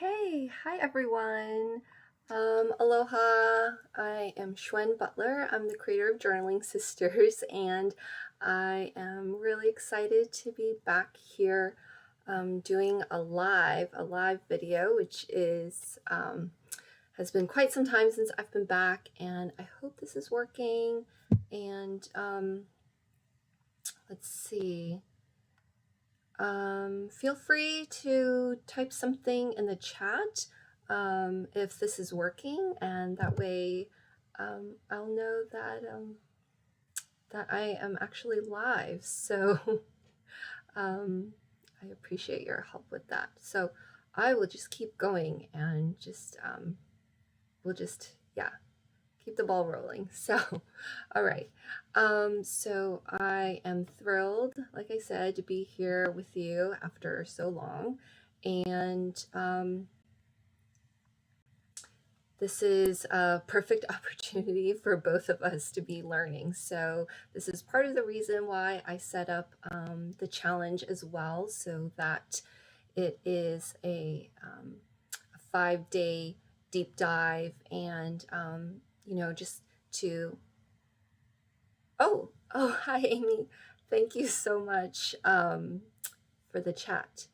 Okay, hi everyone. Aloha. I am Schwen Butler. I'm the creator of Journaling Sisters, and I am really excited to be back here doing a live video, which is has been quite some time since I've been back, and I hope this is working. And let's see. Feel free to type something in the chat if this is working, and that way I'll know that I am actually live. So I appreciate your help with that. So I will just keep going and we'll just, yeah, keep the ball rolling. So, all right. So I am thrilled, like I said, to be here with you after so long. And this is a perfect opportunity for both of us to be learning. So this is part of the reason why I set up the challenge as well, so that it is a 5-day deep dive and, you know, just to, oh, hi, Amy. Thank you so much for the chat.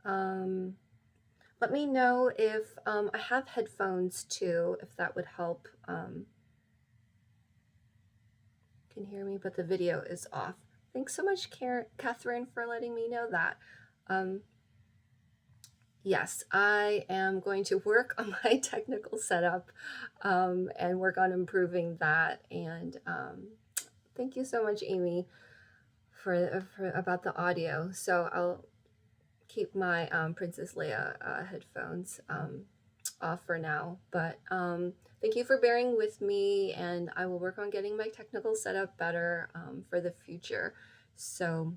Let me know if I have headphones too, if that would help. Can hear me, but the video is off. Thanks so much, Catherine, for letting me know that. Yes, I am going to work on my technical setup and work on improving that. And thank you so much, Amy, for about the audio. So I'll keep my Princess Leia headphones off for now. But thank you for bearing with me, and I will work on getting my technical setup better for the future. So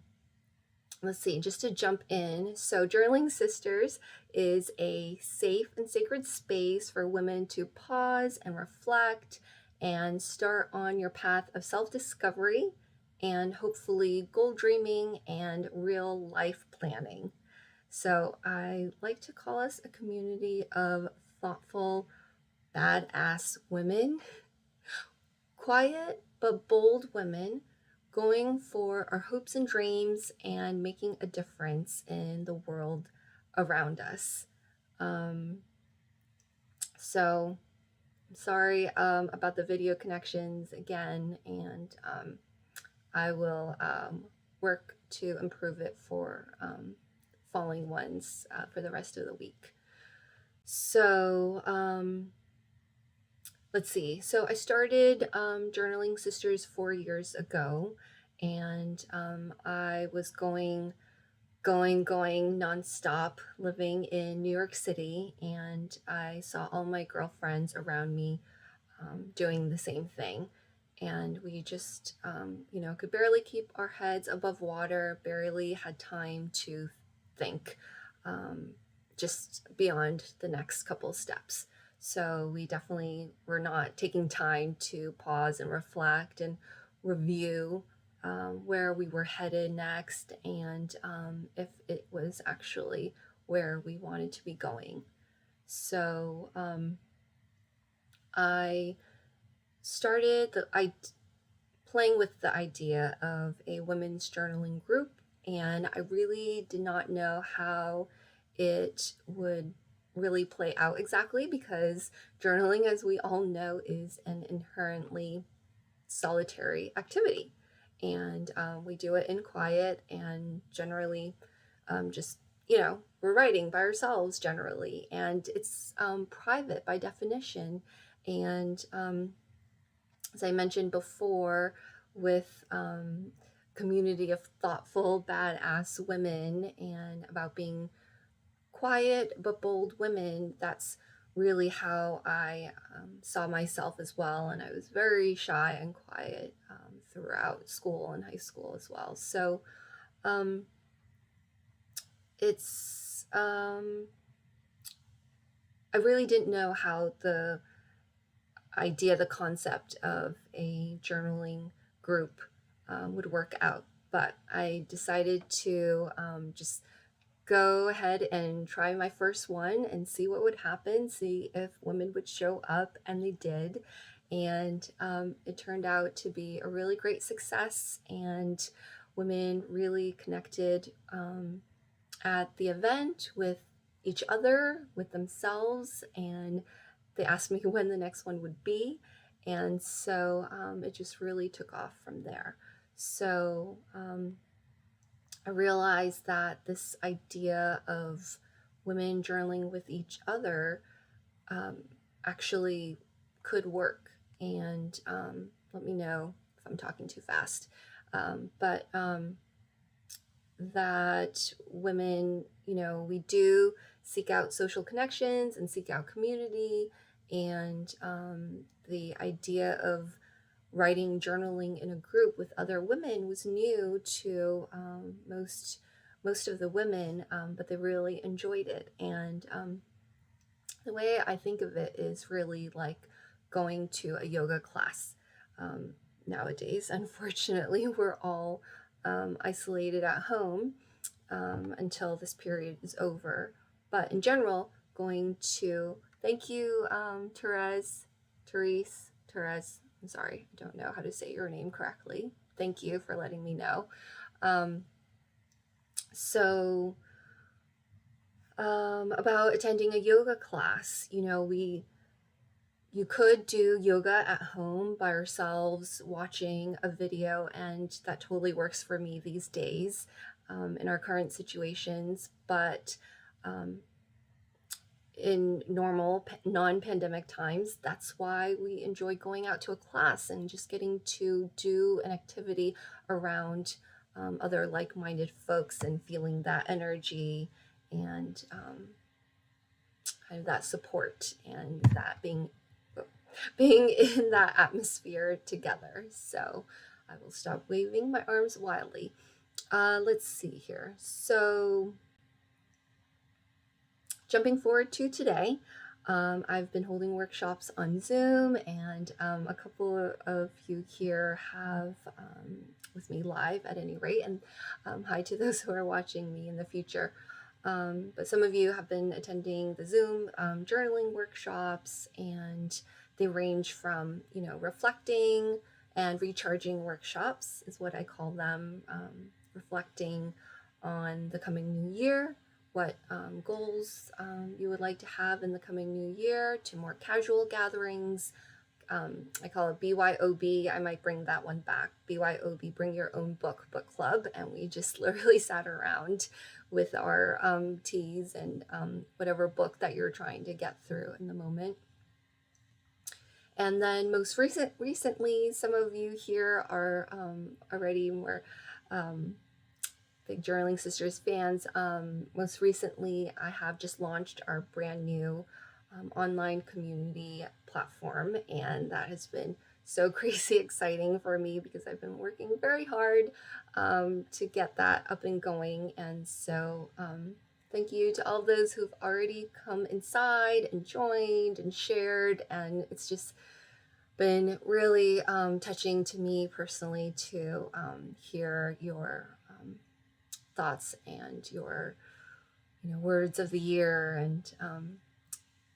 let's see, just to jump in. So Journaling Sisters is a safe and sacred space for women to pause and reflect and start on your path of self-discovery and hopefully goal dreaming and real life planning. So I like to call us a community of thoughtful, badass women, quiet but bold women going for our hopes and dreams and making a difference in the world around us. So I'm sorry about the video connections again, and I will work to improve it for following ones for the rest of the week. So let's see. So I started Journaling Sisters 4 years ago, and I was going nonstop, living in New York City, and I saw all my girlfriends around me doing the same thing. And we just, you know, could barely keep our heads above water, barely had time to think just beyond the next couple steps. So we definitely were not taking time to pause and reflect and review where we were headed next, and if it was actually where we wanted to be going. So I started playing with the idea of a women's journaling group, and I really did not know how it would really play out exactly, because journaling, as we all know, is an inherently solitary activity, and we do it in quiet, and generally just, you know, we're writing by ourselves generally, and it's private by definition. And as I mentioned before, with community of thoughtful, badass women, and about being quiet but bold women, that's really how I saw myself as well. And I was very shy and quiet throughout school and high school as well. So it's, I really didn't know how the concept of a journaling group would work out, but I decided to just go ahead and try my first one and see what would happen, see if women would show up, and they did. And it turned out to be a really great success, and women really connected at the event with each other, with themselves, and they asked me when the next one would be. And so it just really took off from there. So I realized that this idea of women journaling with each other um, actually could work. And let me know if I'm talking too fast. But that women, we do seek out social connections and seek out community. And the idea of writing, journaling in a group with other women was new to most of the women, but they really enjoyed it. And the way I think of it is really like going to a yoga class. Nowadays, unfortunately, we're all isolated at home until this period is over. But in general, going to, thank you, Therese, I'm sorry, I don't know how to say your name correctly. Thank you for letting me know. So about attending a yoga class, you could do yoga at home by yourselves watching a video, and that totally works for me these days in our current situations. But in normal non-pandemic times, that's why we enjoy going out to a class and just getting to do an activity around other like-minded folks and feeling that energy and kind of that support and that being in that atmosphere together. So I will stop waving my arms wildly. Let's see here. So jumping forward to today, I've been holding workshops on Zoom, and a couple of you here have with me live at any rate, and hi to those who are watching me in the future. But some of you have been attending the Zoom journaling workshops, and they range from, reflecting and recharging workshops is what I call them, reflecting on the coming new year, what goals you would like to have in the coming new year, to more casual gatherings. I call it BYOB. I might bring that one back. BYOB, Bring Your Own Book Club. And we just literally sat around with our teas and whatever book that you're trying to get through in the moment. And then most recently, some of you here are already more big Journaling Sisters fans. Most recently, I have just launched our brand new online community platform, and that has been so crazy exciting for me because I've been working very hard to get that up and going. And so thank you to all those who've already come inside and joined and shared, and it's just been really touching to me personally to hear your thoughts and your words of the year and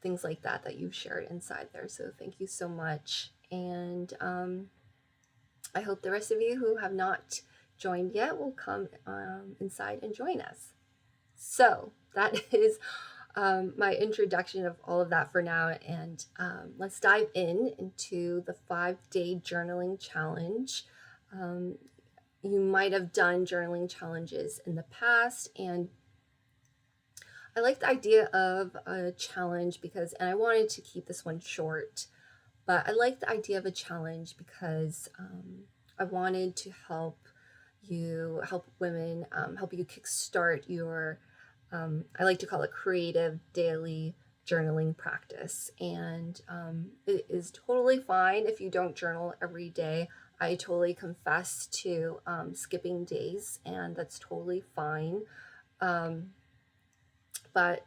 things like that you've shared inside there. So thank you so much. And I hope the rest of you who have not joined yet will come inside and join us. So that is my introduction of all of that for now. And let's dive into the 5-day journaling challenge. You might have done journaling challenges in the past, and I like the idea of a challenge because, and I wanted to keep this one short, but I like the idea of a challenge because I wanted to help women, help you kickstart your, I like to call it creative daily journaling practice. And it is totally fine if you don't journal every day. I totally confess to skipping days, and that's totally fine. But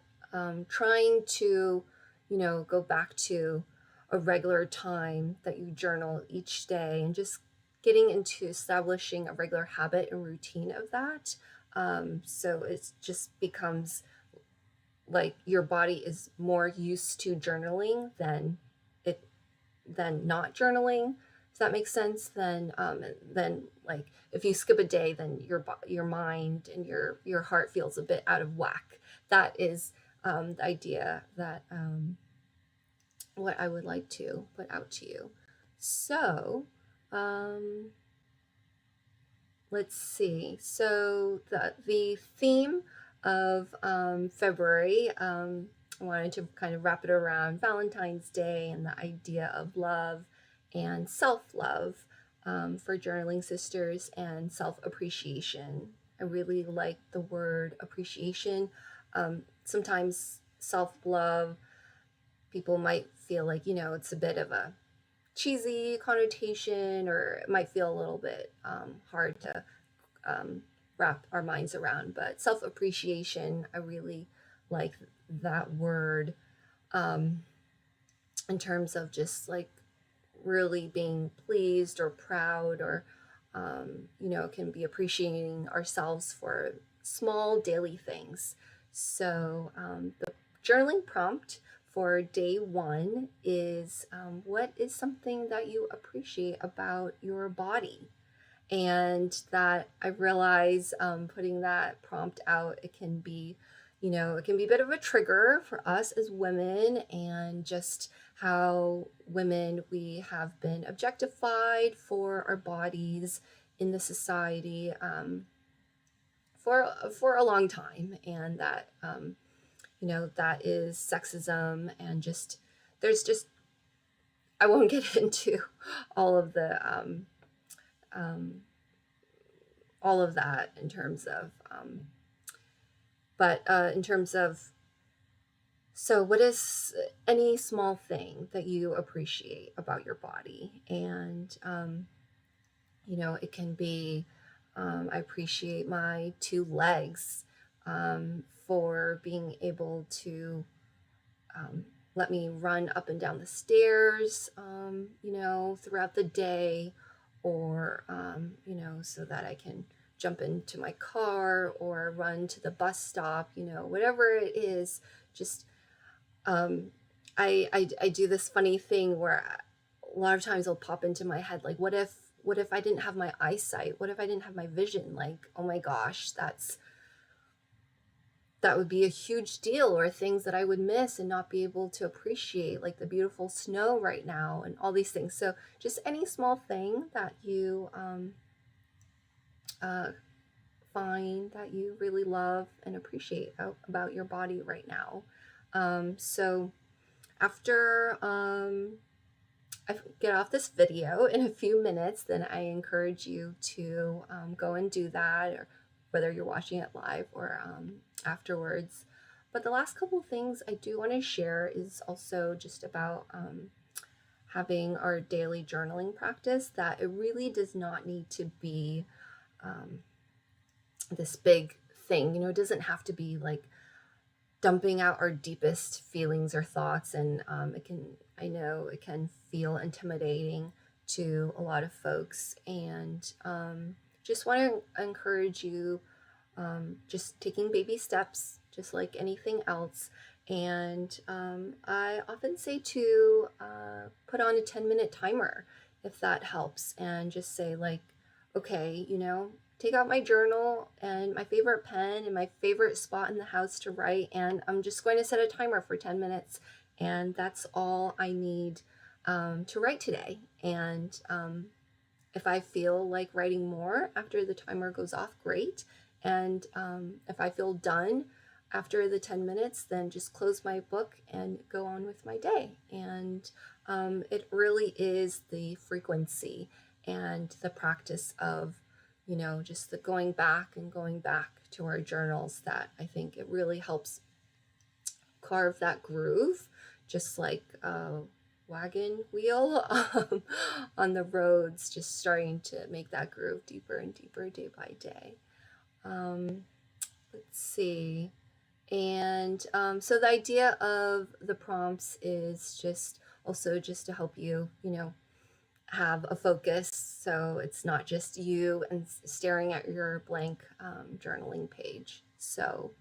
trying to, go back to a regular time that you journal each day and just getting into establishing a regular habit and routine of that So it just becomes like your body is more used to journaling it than not journaling. Does that make sense? Then like if you skip a day, then your mind and your heart feels a bit out of whack. That is the idea that what I would like to put out to you. So um, let's see. So the theme of February, I wanted to kind of wrap it around Valentine's Day and the idea of love and self-love for journaling sisters, and self-appreciation. I really like the word appreciation. Sometimes self-love, people might feel like, it's a bit of a cheesy connotation, or it might feel a little bit hard to wrap our minds around. But self appreciation, I really like that word in terms of just like really being pleased or proud, or, it can be appreciating ourselves for small daily things. So the journaling prompt for day one is, what is something that you appreciate about your body? And that I realize, putting that prompt out, it can be, it can be a bit of a trigger for us as women, and just how women, we have been objectified for our bodies in the society for a long time, and that that is sexism, and just there's just, I won't get into all of the um, all of that in terms of but in terms of, so what is any small thing that you appreciate about your body? And it can be, I appreciate my two legs for being able to let me run up and down the stairs, throughout the day, or, so that I can jump into my car or run to the bus stop, whatever it is. Just, I do this funny thing where a lot of times it'll pop into my head, like, what if I didn't have my eyesight? What if I didn't have my vision? Like, oh my gosh, that would be a huge deal, or things that I would miss and not be able to appreciate, like the beautiful snow right now and all these things. So just any small thing that you find that you really love and appreciate about your body right now. So after I get off this video in a few minutes, then I encourage you to go and do that, or whether you're watching it live or afterwards. But the last couple of things I do want to share is also just about having our daily journaling practice, that it really does not need to be this big thing. It doesn't have to be like dumping out our deepest feelings or thoughts. And I know it can feel intimidating to a lot of folks. And just want to encourage you, just taking baby steps, just like anything else. And I often say to put on a 10-minute timer, if that helps, and just say like, okay, take out my journal and my favorite pen and my favorite spot in the house to write, and I'm just going to set a timer for 10 minutes, and that's all I need to write today. And if I feel like writing more after the timer goes off, great. And if I feel done after the 10 minutes, then just close my book and go on with my day. And it really is the frequency and the practice of, just the going back to our journals, that I think it really helps carve that groove, just like a wagon wheel on the roads, just starting to make that groove deeper and deeper day by day. Let's see. And so the idea of the prompts is just also just to help you, have a focus, so it's not just you and staring at your blank journaling page. So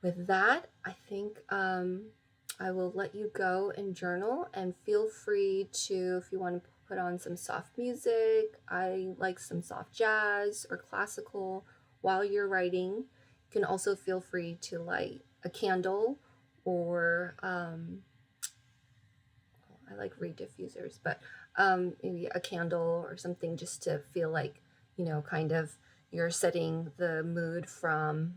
with that, I think I will let you go and journal, and feel free to, if you want to put on some soft music, I like some soft jazz or classical while you're writing. You can also feel free to light a candle, or I like reed diffusers, but maybe a candle or something, just to feel like, kind of you're setting the mood from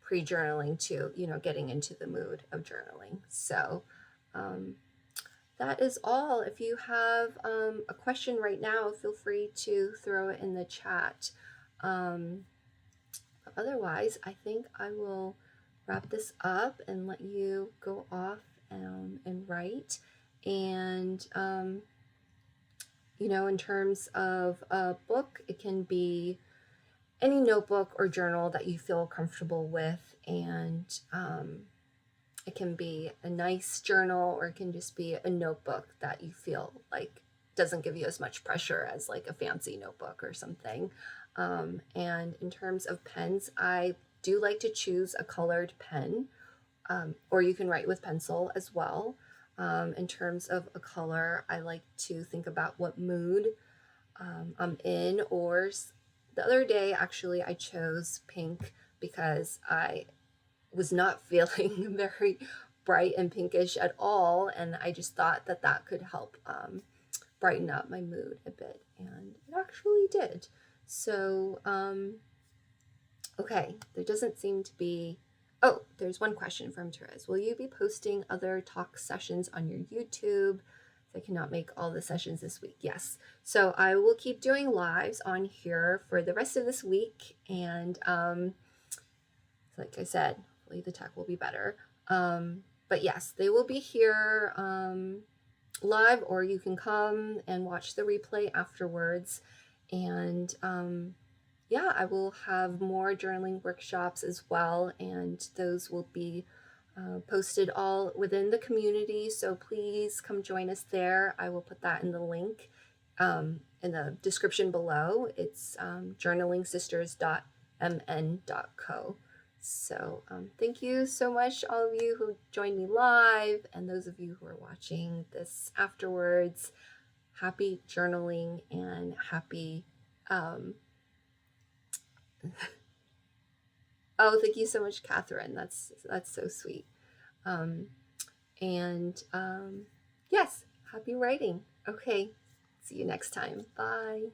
pre-journaling to, getting into the mood of journaling. So that is all. If you have a question right now, feel free to throw it in the chat. Otherwise, I think I will wrap this up and let you go off and write. And, in terms of a book, it can be any notebook or journal that you feel comfortable with. And it can be a nice journal, or it can just be a notebook that you feel like doesn't give you as much pressure as like a fancy notebook or something. And in terms of pens, I do like to choose a colored pen, or you can write with pencil as well. In terms of a color, I like to think about what mood I'm in. Or the other day, actually, I chose pink because I was not feeling very bright and pinkish at all, and I just thought that that could help brighten up my mood a bit, and it actually did. So okay, there doesn't seem to be, oh, there's one question from Therese. Will you be posting other talk sessions on your YouTube? I cannot make all the sessions this week. Yes, so I will keep doing lives on here for the rest of this week, and like I said, hopefully the tech will be better. But yes, they will be here live, or you can come and watch the replay afterwards. And yeah, I will have more journaling workshops as well, and those will be posted all within the community. So please come join us there. I will put that in the link in the description below. It's journalingsisters.mn.co. So thank you so much, all of you who joined me live, and those of you who are watching this afterwards. Happy journaling, and happy oh, thank you so much, Catherine. That's so sweet. And yes, happy writing. Okay, see you next time. Bye.